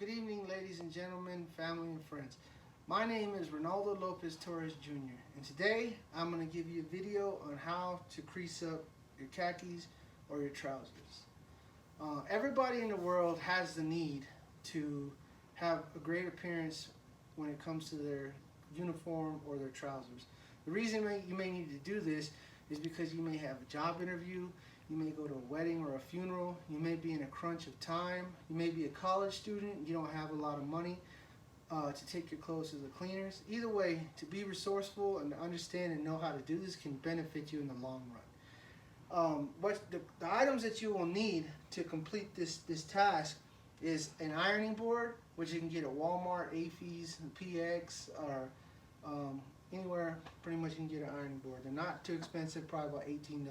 Good evening, ladies and gentlemen, family and friends. My name is Ronaldo Lopez Torres Jr. and today I'm going to give you a video on how to crease up your khakis or your trousers. Everybody in the world has the need to have a great appearance when it comes to their uniform or their trousers. The reason you may need to do this is because you may have a job interview, you may go to a wedding or a funeral, you may be in a crunch of time, you may be a college student, you don't have a lot of money to take your clothes to the cleaners. Either way, to be resourceful and to understand and know how to do this can benefit you in the long run. But the items that you will need to complete this task is an ironing board, which you can get at Walmart, AAFES, PX, or anywhere pretty much you can get an ironing board. They're not too expensive, probably about $18.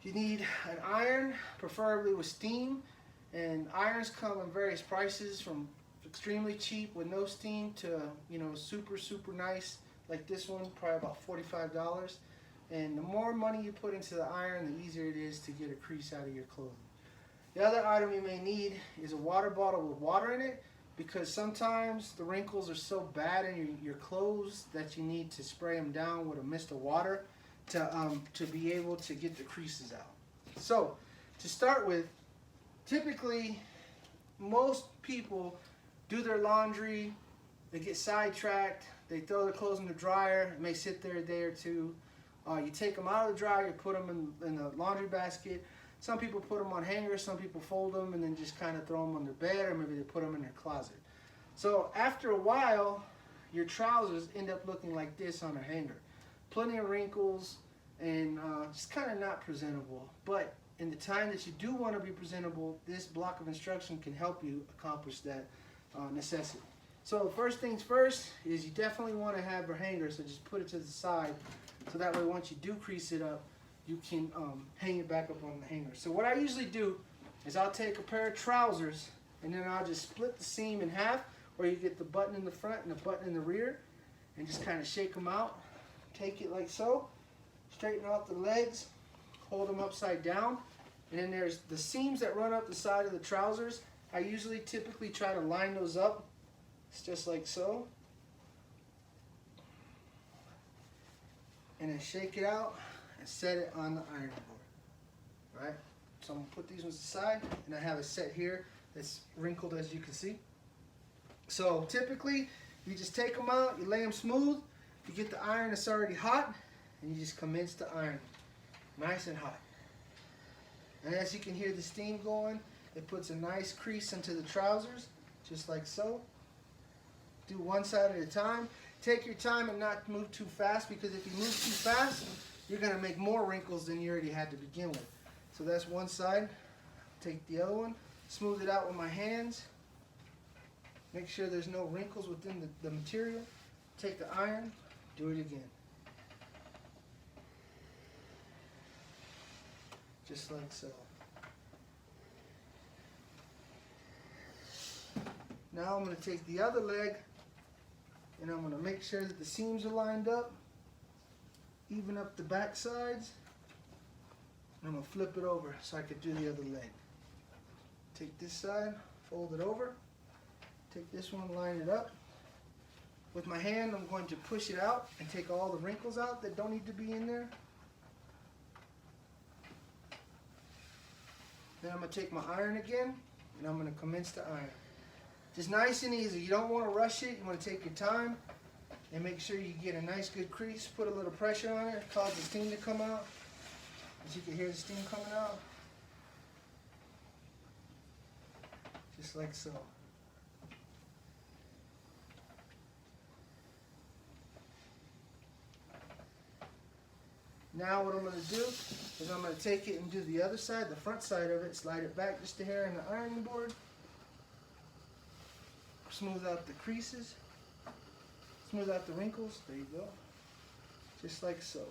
You need an iron, preferably with steam, and irons come in various prices from extremely cheap with no steam to super nice like this one, probably about $45. And the more money you put into the iron, the easier it is to get a crease out of your clothing. The other item you may need is a water bottle with water in it, because sometimes the wrinkles are so bad in your clothes that you need to spray them down with a mist of water to be able to get the creases out. So to start with, typically most people do their laundry, they get sidetracked, they throw their clothes in the dryer, it may sit there a day or two. You take them out of the dryer, you put them in the laundry basket. Some people put them on hangers, some people fold them and then just kind of throw them on their bed, or maybe they put them in their closet. So after a while, your trousers end up looking like this on a hanger. Plenty of wrinkles and just kind of not presentable. But in the time that you do want to be presentable, this block of instruction can help you accomplish that necessity. So first things first is you definitely want to have your hanger, so just put it to the side, so that way once you do crease it up, you can hang it back up on the hanger. So what I usually do is I'll take a pair of trousers and then I'll just split the seam in half, where you get the button in the front and the button in the rear, and just kind of shake them out. Take it like so, straighten out the legs, hold them upside down, and then there's the seams that run up the side of the trousers. I usually typically try to line those up. It's just like so. And then shake it out and set it on the ironing board. Right? So I'm going to put these ones aside, and I have a set here that's wrinkled, as you can see. So typically, you just take them out, you lay them smooth, you get the iron that's already hot, and you just commence to iron. Nice and hot. And as you can hear the steam going, it puts a nice crease into the trousers, just like so. Do one side at a time. Take your time and not move too fast, because if you move too fast, you're going to make more wrinkles than you already had to begin with. So that's one side. Take the other one, smooth it out with my hands. Make sure there's no wrinkles within the material. Take the iron, do it again. Just like so. Now I'm going to take the other leg and I'm going to make sure that the seams are lined up. Even up the back sides. And I'm going to flip it over so I can do the other leg. Take this side, fold it over. Take this one, line it up. With my hand, I'm going to push it out and take all the wrinkles out that don't need to be in there. Then I'm going to take my iron again, and I'm going to commence to iron. Just nice and easy. You don't want to rush it. You want to take your time and make sure you get a nice good crease. Put a little pressure on it, cause the steam to come out. As you can hear the steam coming out. Just like so. Now what I'm going to do is I'm going to take it and do the other side, the front side of it, slide it back just a hair in the ironing board. Smooth out the creases. Smooth out the wrinkles. There you go. Just like so.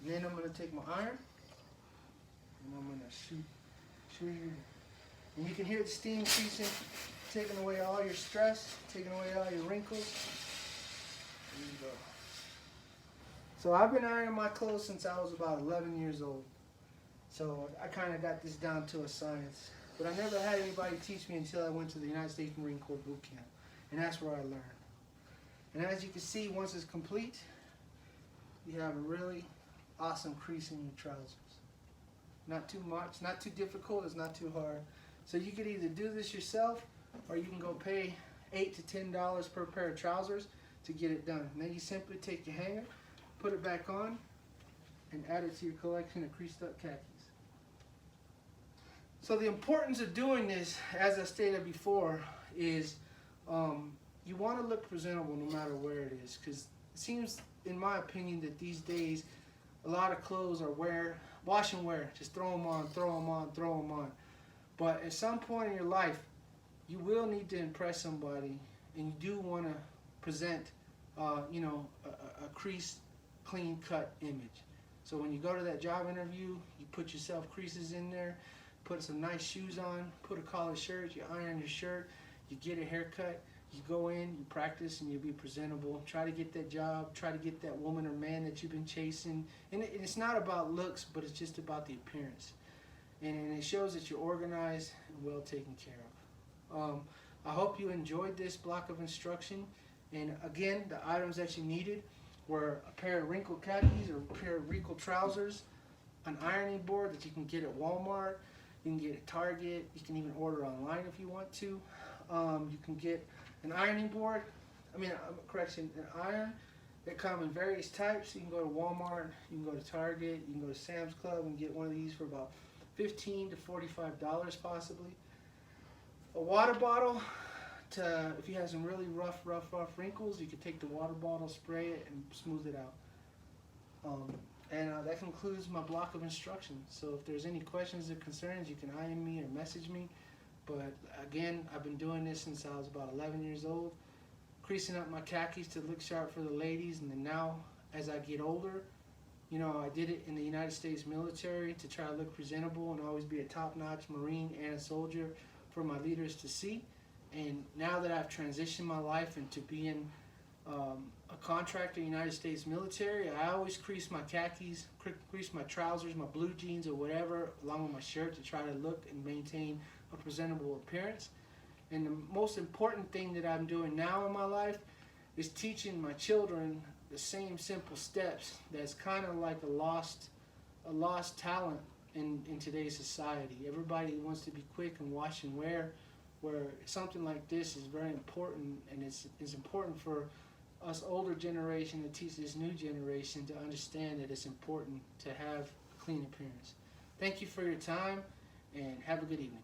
And then I'm going to take my iron and I'm going to shoot you. And you can hear the steam creasing, taking away all your stress, taking away all your wrinkles. There you go. So I've been ironing my clothes since I was about 11 years old. So I kind of got this down to a science. But I never had anybody teach me until I went to the United States Marine Corps boot camp. And that's where I learned. And as you can see, once it's complete, you have a really awesome crease in your trousers. Not too much, not too difficult, it's not too hard. So you could either do this yourself, or you can go pay $8 to $10 per pair of trousers to get it done. And then you simply take your hanger, put it back on, and add it to your collection of creased up khakis. So the importance of doing this, as I stated before, is you want to look presentable no matter where it is, because it seems, in my opinion, that these days a lot of clothes are wash and wear. Just throw them on, throw them on, throw them on. But at some point in your life, you will need to impress somebody, and you do want to present, a creased, clean-cut image. So when you go to that job interview, you put yourself creases in there, put some nice shoes on, put a collared shirt, you iron your shirt, you get a haircut, you go in, you practice, and you'll be presentable. Try to get that job, try to get that woman or man that you've been chasing. And it's not about looks, but it's just about the appearance. And it shows that you're organized and well taken care of. I hope you enjoyed this block of instruction. And again, the items that you needed were a pair of wrinkled khakis or a pair of wrinkled trousers, an ironing board that you can get at Walmart, you can get at Target, you can even order online if you want to. You can get an ironing board, an iron that come in various types. You can go to Walmart, you can go to Target, you can go to Sam's Club and get one of these for about $15 to $45 possibly. A water bottle, if you have some really rough wrinkles, you can take the water bottle, spray it, and smooth it out. That concludes my block of instructions. So if there's any questions or concerns, you can IM me or message me. But again, I've been doing this since I was about 11 years old, creasing up my khakis to look sharp for the ladies. And then now, as I get older, I did it in the United States military to try to look presentable and always be a top-notch Marine and a soldier for my leaders to see. And now that I've transitioned my life into being a contractor in the United States military, I always crease my khakis, crease my trousers, my blue jeans or whatever, along with my shirt to try to look and maintain a presentable appearance. And the most important thing that I'm doing now in my life is teaching my children the same simple steps that's kind of like a lost talent in today's society. Everybody wants to be quick and wash and wear, where something like this is very important, and it's important for us older generation to teach this new generation to understand that it's important to have a clean appearance. Thank you for your time, and have a good evening.